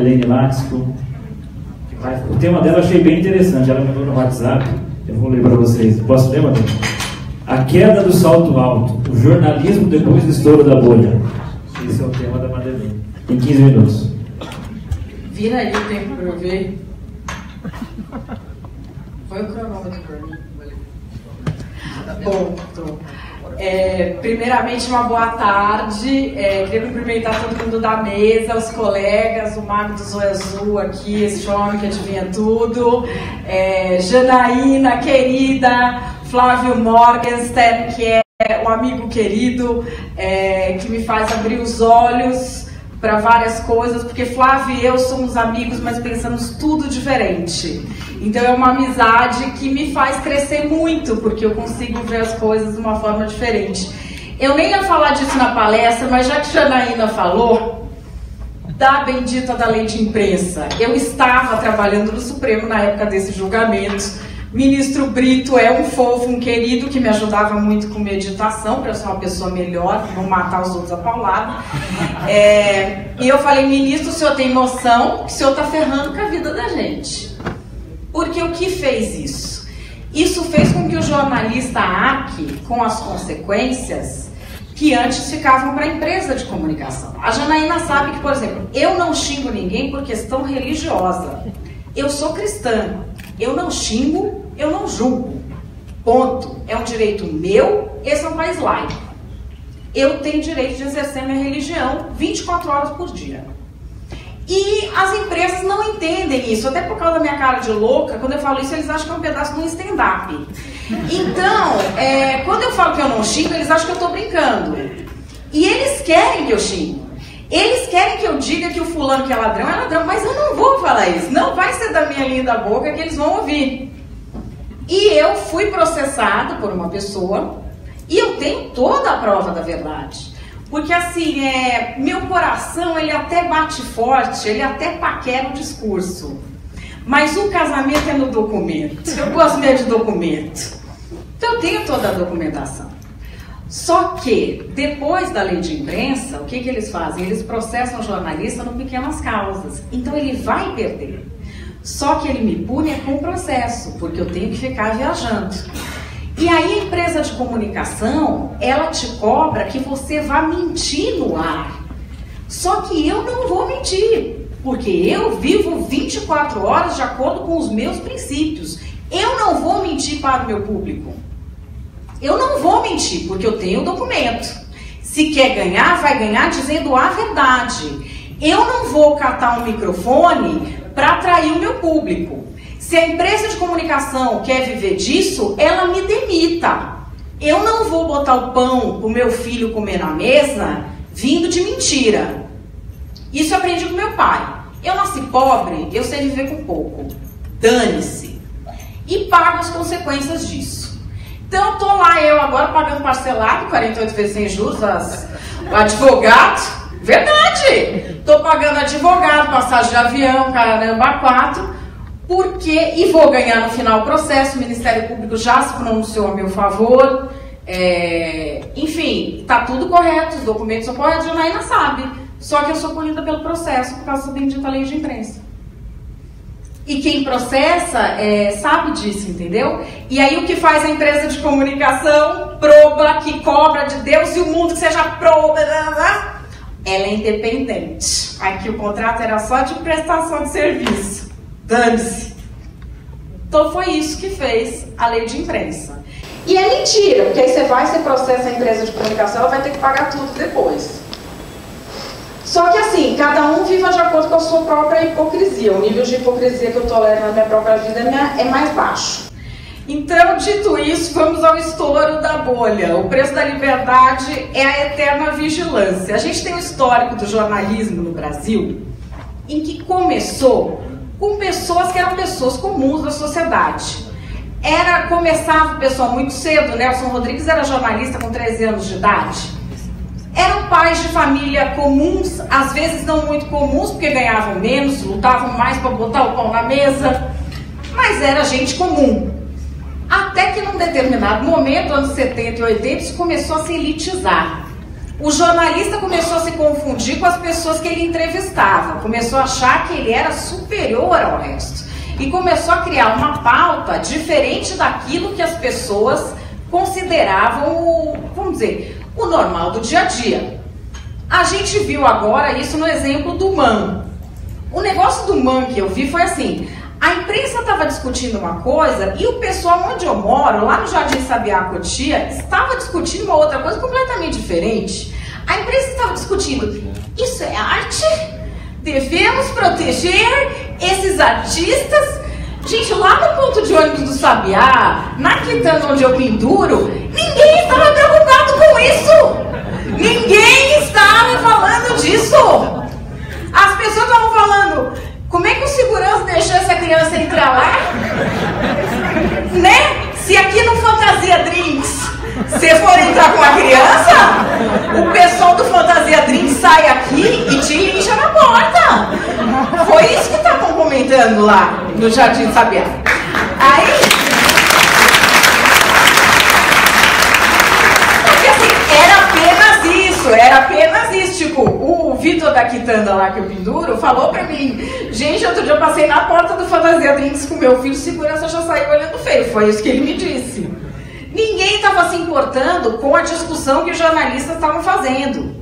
Madeleine Laxco. O tema dela eu achei bem interessante, ela me mandou no WhatsApp, eu vou ler para vocês. Posso ler, Madeleine? A queda do salto alto, o jornalismo depois do estouro da bolha. Esse é o tema da Madeleine. Em 15 minutos. Vira aí o tempo para eu ver. Foi o cronômetro para mim. Bom, primeiramente, uma boa tarde. Queria cumprimentar todo mundo da mesa, os colegas, o Mago do Zóio Azul aqui, esse homem que adivinha tudo. Janaína, querida, Flávio Morgenstern, que é um amigo querido, que me faz abrir os olhos para várias coisas, porque Flávio e eu somos amigos, mas pensamos tudo diferente. Então é uma amizade que me faz crescer muito, porque eu consigo ver as coisas de uma forma diferente. Eu nem ia falar disso na palestra, mas já que Janaína falou da bendita da lei de imprensa, eu estava trabalhando no Supremo na época desse julgamento. Ministro Brito é um fofo, um querido, que me ajudava muito com meditação, para eu ser uma pessoa melhor, não matar os outros a paulada. E eu falei, ministro, o senhor tem noção que o senhor está ferrando com a vida da gente. Porque o que fez isso? Isso fez com que o jornalista arque com as consequências que antes ficavam para a empresa de comunicação. A Janaína sabe que, por exemplo, eu não xingo ninguém por questão religiosa. Eu sou cristã. Eu não xingo, eu não julgo. Ponto. É um direito meu, esse é um país laico. Eu tenho direito de exercer minha religião 24 horas por dia. E as empresas não entendem isso, até por causa da minha cara de louca, quando eu falo isso, eles acham que é um pedaço de um stand-up. Então, quando eu falo que eu não xingo, eles acham que eu estou brincando. E eles querem que eu xingue. Eles querem que eu diga que o fulano que é ladrão, mas eu não vou falar isso. Não vai ser da minha linda boca que eles vão ouvir. E eu fui processada por uma pessoa e eu tenho toda a prova da verdade. Porque assim, meu coração, ele até bate forte, ele até paquera o discurso. Mas o casamento é no documento. Eu gosto mesmo de documento. Então eu tenho toda a documentação. Só que, depois da lei de imprensa, o que eles fazem? Eles processam o jornalista no pequenas causas. Então ele vai perder. Só que ele me pune com o processo, porque eu tenho que ficar viajando. E aí a empresa de comunicação, ela te cobra que você vá mentir no ar. Só que eu não vou mentir, porque eu vivo 24 horas de acordo com os meus princípios. Eu não vou mentir para o meu público. Eu não vou mentir, porque eu tenho o documento. Se quer ganhar, vai ganhar dizendo a verdade. Eu não vou catar um microfone para atrair o meu público. Se a empresa de comunicação quer viver disso, ela me demita. Eu não vou botar o pão para o meu filho comer na mesa vindo de mentira. Isso eu aprendi com meu pai. Eu nasci pobre, eu sei viver com pouco. Dane-se. E pago as consequências disso. Então, estou lá eu agora pagando parcelado, 48 vezes sem juros, o advogado. Verdade! Estou pagando advogado, passagem de avião, caramba, 4. Porque, e vou ganhar no final o processo, o Ministério Público já se pronunciou a meu favor. Enfim, está tudo correto, os documentos são corretos, a Janaína sabe. Só que eu sou punida pelo processo por causa da bendita lei de imprensa. E quem processa sabe disso, entendeu? E aí o que faz a empresa de comunicação? Proba, que cobra de Deus e o mundo que seja proba, ela é independente. Aqui o contrato era só de prestação de serviço. Dane-se. Então foi isso que fez a lei de imprensa. E é mentira, porque aí você processa a empresa de comunicação, ela vai ter que pagar tudo depois. Só que assim, cada um vive de acordo com a sua própria hipocrisia. O nível de hipocrisia que eu tolero na minha própria vida é mais baixo. Então, dito isso, vamos ao estouro da bolha. O preço da liberdade é a eterna vigilância. A gente tem um histórico do jornalismo no Brasil em que começou com pessoas que eram pessoas comuns da sociedade. Começava o pessoal muito cedo. Nelson Rodrigues era jornalista com 13 anos de idade. Eram pais de família comuns, às vezes não muito comuns, porque ganhavam menos, lutavam mais para botar o pão na mesa, mas era gente comum. Até que num determinado momento, anos 70 e 80, isso começou a se elitizar. O jornalista começou a se confundir com as pessoas que ele entrevistava, começou a achar que ele era superior ao resto e começou a criar uma pauta diferente daquilo que as pessoas consideravam, vamos dizer, o normal do dia a dia. A gente viu agora isso no exemplo do MAN. O negócio do MAN que eu vi foi assim, a imprensa estava discutindo uma coisa e o pessoal onde eu moro, lá no Jardim Sabiá Cotia, estava discutindo uma outra coisa completamente diferente. A imprensa estava discutindo, isso é arte? Devemos proteger esses artistas? Gente, lá no ponto de ônibus do Sabiá, na quitanda onde eu penduro, ninguém estava preocupado com isso! Ninguém estava falando disso! As pessoas estavam falando, como é que o segurança deixou essa criança entrar lá? Né? Se aqui no Fantasia Drinks você for entrar com a criança, o pessoal do Fantasia Drinks sai aqui e te lincha na porta. Foi isso que estavam comentando lá no Jardim Sabiá. Aí... porque assim, era apenas isso. Tipo, o Vitor da quitanda lá que eu penduro falou pra mim, gente, outro dia eu passei na porta do Fantasia Drinks com meu filho, segurança já saiu olhando feio. Foi isso que ele me disse. Ninguém estava se importando com a discussão que os jornalistas estavam fazendo.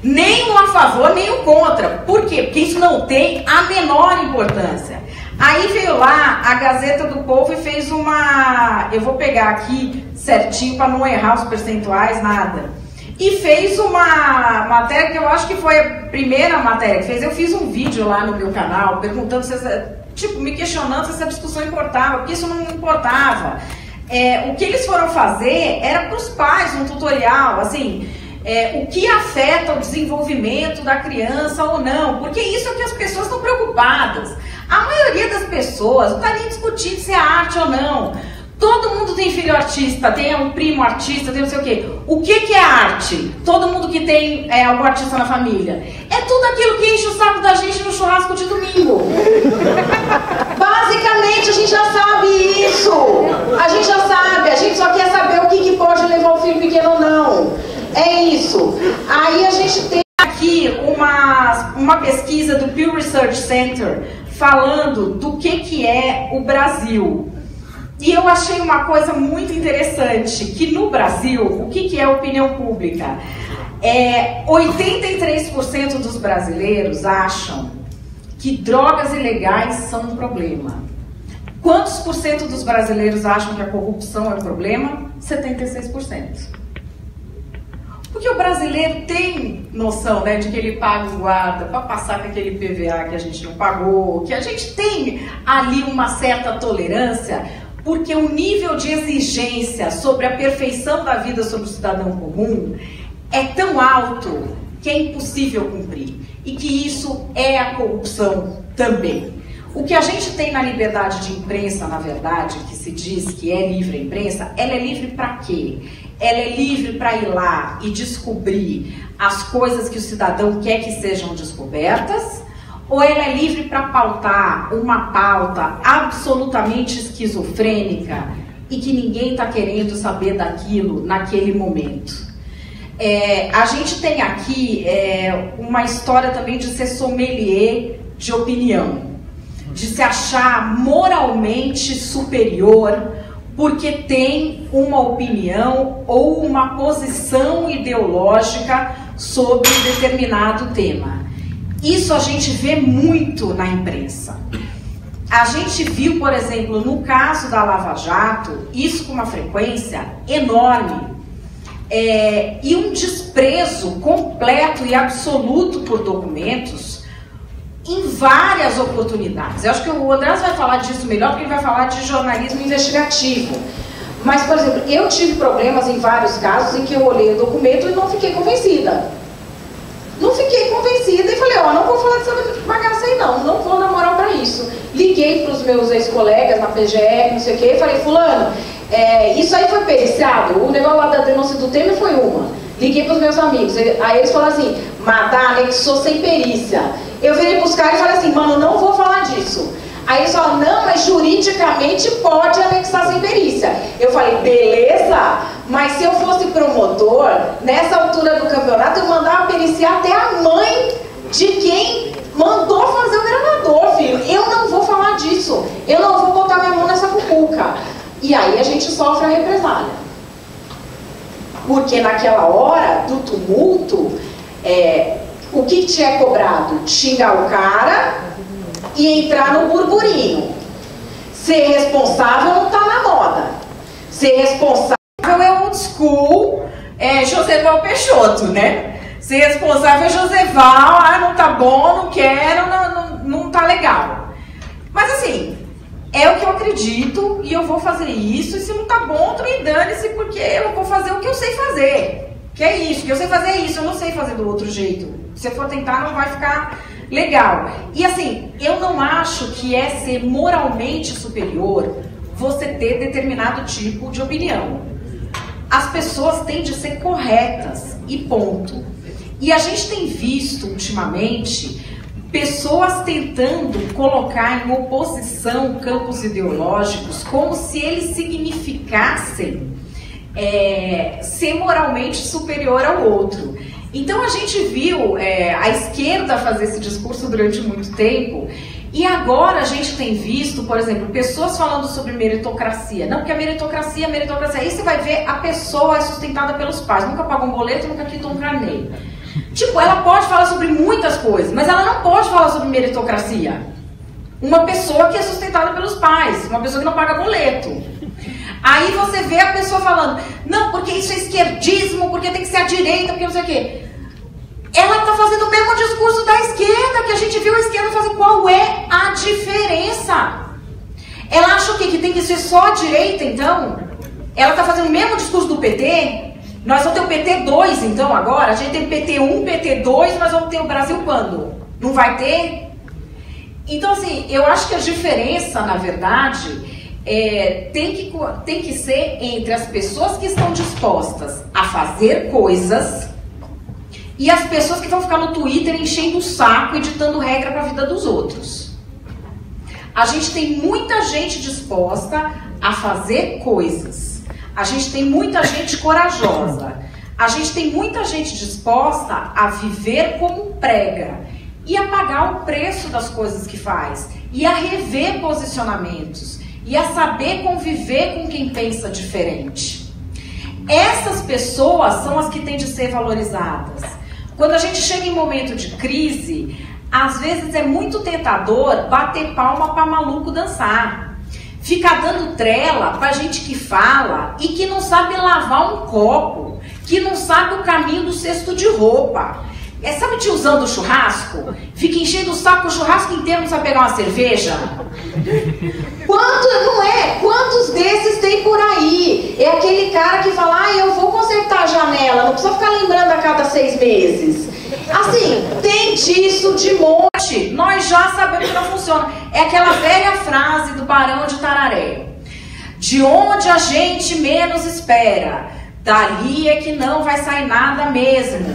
Nem um a favor, nem um contra. Por quê? Porque isso não tem a menor importância. Aí veio lá a Gazeta do Povo e fez uma... eu vou pegar aqui certinho para não errar os percentuais, nada. E fez uma matéria que eu acho que foi a primeira matéria que fez. Eu fiz um vídeo lá no meu canal perguntando se essa... tipo, me questionando se essa discussão importava, porque isso não importava. O que eles foram fazer era para os pais um tutorial, assim, o que afeta o desenvolvimento da criança ou não, porque isso é que as pessoas estão preocupadas. A maioria das pessoas não está nem discutindo se é arte ou não. Todo mundo tem filho artista, tem um primo artista, tem não sei o quê. O que é arte? Todo mundo que tem algum artista na família. É tudo aquilo que enche o saco da gente no churrasco de domingo. Basicamente, a gente já sabe isso. A gente já sabe, a gente só quer saber o que pode levar o filho pequeno ou não. É isso. Aí a gente tem aqui uma pesquisa do Pew Research Center falando do que é o Brasil. E eu achei uma coisa muito interessante, que no Brasil, o que é opinião pública? 83% dos brasileiros acham que drogas ilegais são um problema. Quantos por cento dos brasileiros acham que a corrupção é um problema? 76%. Porque o brasileiro tem noção, né, de que ele paga o guarda para passar com aquele PVA que a gente não pagou, que a gente tem ali uma certa tolerância, porque o nível de exigência sobre a perfeição da vida sobre o cidadão comum é tão alto que é impossível cumprir. E que isso é a corrupção também. O que a gente tem na liberdade de imprensa, na verdade, que se diz que é livre a imprensa, ela é livre para quê? Ela é livre para ir lá e descobrir as coisas que o cidadão quer que sejam descobertas, ou ela é livre para pautar uma pauta absolutamente esquizofrênica e que ninguém está querendo saber daquilo naquele momento? A gente tem aqui uma história também de ser sommelier de opinião, de se achar moralmente superior porque tem uma opinião ou uma posição ideológica sobre um determinado tema. Isso a gente vê muito na imprensa. A gente viu, por exemplo, no caso da Lava Jato, isso com uma frequência enorme. E um desprezo completo e absoluto por documentos em várias oportunidades. Eu acho que o Andrés vai falar disso melhor, porque ele vai falar de jornalismo investigativo. Mas, por exemplo, eu tive problemas em vários casos em que eu olhei o documento e não fiquei convencida. Não fiquei convencida e falei, não vou falar dessa bagaça aí não vou dar moral pra isso. Liguei para os meus ex-colegas na PGR, não sei o que, e falei, fulano, isso aí foi periciado? O negócio lá da denúncia do Temer foi uma. Liguei para os meus amigos, aí eles falaram assim, Madá, anexou sem perícia. Eu virei buscar e falei assim, mano, não vou falar disso. Aí eles falaram, não, mas juridicamente pode anexar sem perícia. Eu falei, beleza, Mas se eu fosse promotor, nessa altura do campeonato, eu mandava periciar até a mãe de quem mandou fazer o gravador, filho. Eu não vou falar disso. Eu não vou botar minha mão nessa cucuca. E aí a gente sofre a represália. Porque naquela hora do tumulto, o que te é cobrado? Xingar o cara e entrar no burburinho. Ser responsável não está na moda. Ser responsável é old school, Joseval Peixoto, né? Ser responsável é Joseval, não tá bom, não quero, não tá legal. Mas assim, é o que eu acredito e eu vou fazer isso, e se não tá bom, também dane-se, porque eu vou fazer o que eu sei fazer. Que é isso, que eu sei fazer isso, eu não sei fazer do outro jeito. Se eu for tentar, não vai ficar legal. E assim, eu não acho que é ser moralmente superior você ter determinado tipo de opinião. As pessoas têm de ser corretas e ponto. E a gente tem visto ultimamente pessoas tentando colocar em oposição campos ideológicos como se eles significassem ser moralmente superior ao outro. Então a gente viu a esquerda fazer esse discurso durante muito tempo, e agora a gente tem visto, por exemplo, pessoas falando sobre meritocracia. Não, porque a meritocracia, aí você vai ver a pessoa é sustentada pelos pais, nunca pagou um boleto, nunca quitou um carnê. Tipo, ela pode falar sobre muitas coisas, mas ela não pode falar sobre meritocracia. Uma pessoa que é sustentada pelos pais, uma pessoa que não paga boleto. Aí você vê a pessoa falando, não, porque isso é esquerdismo, porque tem que ser a direita, porque não sei o quê. Ela está fazendo o mesmo discurso da esquerda, que a gente viu a esquerda fazer. Qual é a diferença? Ela acha o quê? Que tem que ser só a direita, então? Ela está fazendo o mesmo discurso do PT? Nós vamos ter o PT 2, então, agora? A gente tem PT 1, PT 2, nós vamos ter o Brasil quando? Não vai ter? Então, assim, eu acho que a diferença, na verdade, tem que ser entre as pessoas que estão dispostas a fazer coisas e as pessoas que vão ficar no Twitter enchendo o saco, editando regra para a vida dos outros. A gente tem muita gente disposta a fazer coisas. A gente tem muita gente corajosa. A gente tem muita gente disposta a viver como prega e a pagar o preço das coisas que faz e a rever posicionamentos e a saber conviver com quem pensa diferente. Essas pessoas são as que têm de ser valorizadas. Quando a gente chega em momento de crise, às vezes é muito tentador bater palma para maluco dançar. Ficar dando trela para gente que fala e que não sabe lavar um copo, que não sabe o caminho do cesto de roupa. Sabe tiozão do churrasco? Fica enchendo o saco o churrasco inteiro, não sabe pegar uma cerveja? Quantos desses tem por aí? É aquele cara que fala, eu vou consertar a janela, não precisa ficar lembrando a cada 6 meses. Assim, tem disso de monte. Nós já sabemos que não funciona. É aquela velha frase do Barão de Tararé. De onde a gente menos espera, dali é que não vai sair nada mesmo.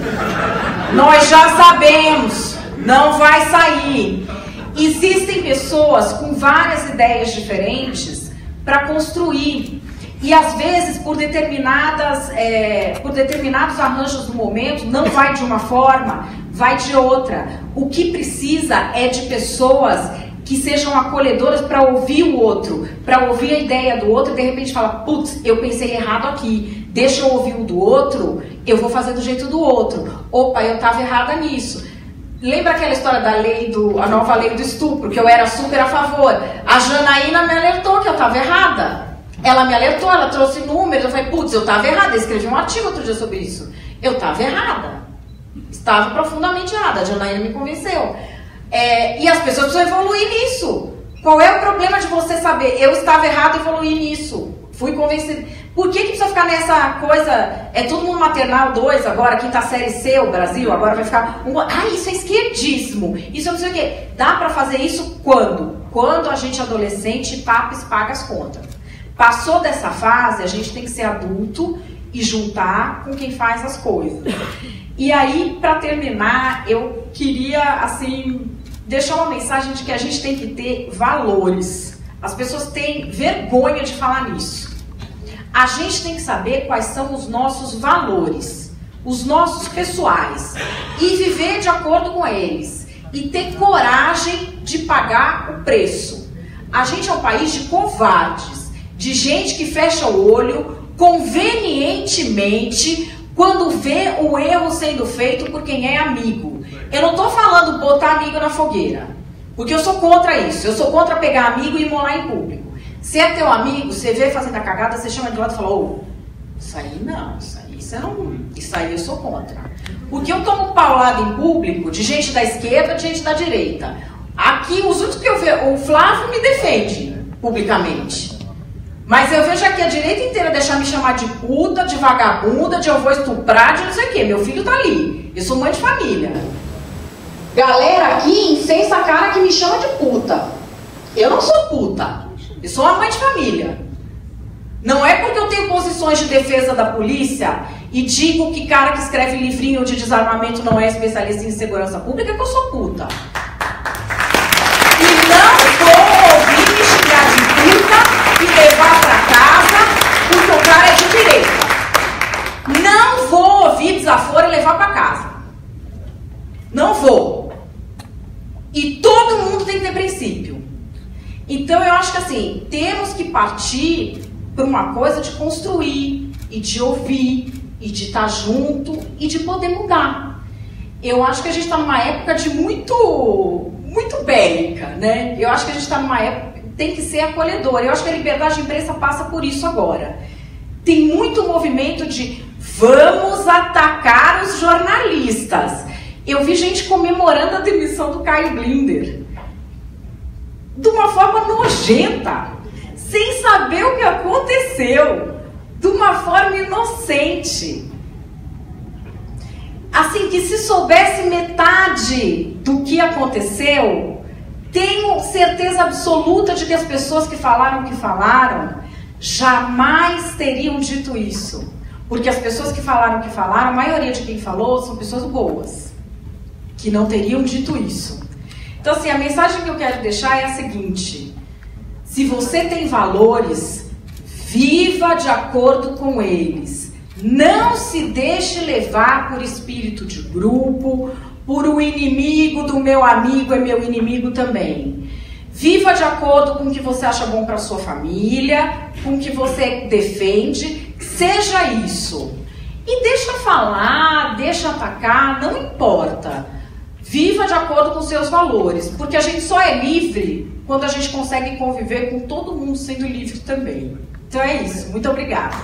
Nós já sabemos, não vai sair. Existem pessoas com várias ideias diferentes para construir. E às vezes, por determinados arranjos do momento, não vai de uma forma, vai de outra. O que precisa é de pessoas que sejam acolhedoras para ouvir o outro, para ouvir a ideia do outro e de repente falar, putz, eu pensei errado aqui, deixa eu ouvir o do outro, eu vou fazer do jeito do outro. Opa, eu estava errada nisso. Lembra aquela história da a nova lei do estupro, que eu era super a favor? A Janaína me alertou que eu estava errada. Ela me alertou, ela trouxe números, eu falei, putz, eu estava errada, eu escrevi um artigo outro dia sobre isso. Eu estava errada. Estava profundamente errada, a Janaína me convenceu. E as pessoas precisam evoluir nisso. Qual é o problema de você saber, eu estava errada e evoluí nisso? Fui convencida. Por que precisa ficar nessa coisa, é todo mundo maternal 2 agora, quinta série C, o Brasil, agora vai ficar... isso é esquerdismo, isso eu não sei o quê. Dá para fazer isso quando? Quando a gente adolescente paga as contas. Passou dessa fase, a gente tem que ser adulto e juntar com quem faz as coisas. E aí, para terminar, eu queria, assim, deixar uma mensagem de que a gente tem que ter valores. As pessoas têm vergonha de falar nisso. A gente tem que saber quais são os nossos valores, os nossos pessoais, e viver de acordo com eles, e ter coragem de pagar o preço. A gente é um país de covardes, de gente que fecha o olho convenientemente quando vê o erro sendo feito por quem é amigo. Eu não estou falando botar amigo na fogueira, porque eu sou contra isso. Eu sou contra pegar amigo e imolar em público. Se é teu amigo, você vê fazendo a cagada, você chama de lado e fala, ô, isso aí não, isso aí você não, isso aí eu sou contra. Porque eu tomo paulada em público de gente da esquerda, de gente da direita. Aqui, os últimos que eu vejo, o Flávio me defende publicamente. Mas eu vejo aqui a direita inteira deixar me chamar de puta, de vagabunda, de eu vou estuprar, de não sei o quê. Meu filho tá ali. Eu sou mãe de família. Galera aqui incensa a cara que me chama de puta. Eu não sou puta. Eu sou uma mãe de família. Não é porque eu tenho posições de defesa da polícia e digo que cara que escreve livrinho de desarmamento não é especialista em segurança pública que eu sou puta. E não vou ouvir me xingar de puta e levar pra casa porque o cara é de direita. Não vou ouvir desaforo e levar pra casa. Não vou. E todo mundo tem que ter princípio. Então eu acho que assim, temos que partir para uma coisa de construir, e de ouvir, e de estar junto, e de poder mudar. Eu acho que a gente está numa época de muito bélica, né? Eu acho que a gente está numa época que tem que ser acolhedora. Eu acho que a liberdade de imprensa passa por isso agora. Tem muito movimento de vamos atacar os jornalistas. Eu vi gente comemorando a demissão do Caio Blinder. De uma forma nojenta, sem saber o que aconteceu, de uma forma inocente. Assim, que se soubesse metade do que aconteceu, tenho certeza absoluta de que as pessoas que falaram o que falaram, jamais teriam dito isso. Porque as pessoas que falaram o que falaram, a maioria de quem falou, são pessoas boas, que não teriam dito isso. Então, assim, a mensagem que eu quero deixar é a seguinte: se você tem valores, viva de acordo com eles. Não se deixe levar por espírito de grupo, por o inimigo do meu amigo é meu inimigo também. Viva de acordo com o que você acha bom para sua família, com o que você defende, seja isso. E deixa falar, deixa atacar, não importa. Viva de acordo com seus valores, porque a gente só é livre quando a gente consegue conviver com todo mundo sendo livre também. Então é isso. Muito obrigada.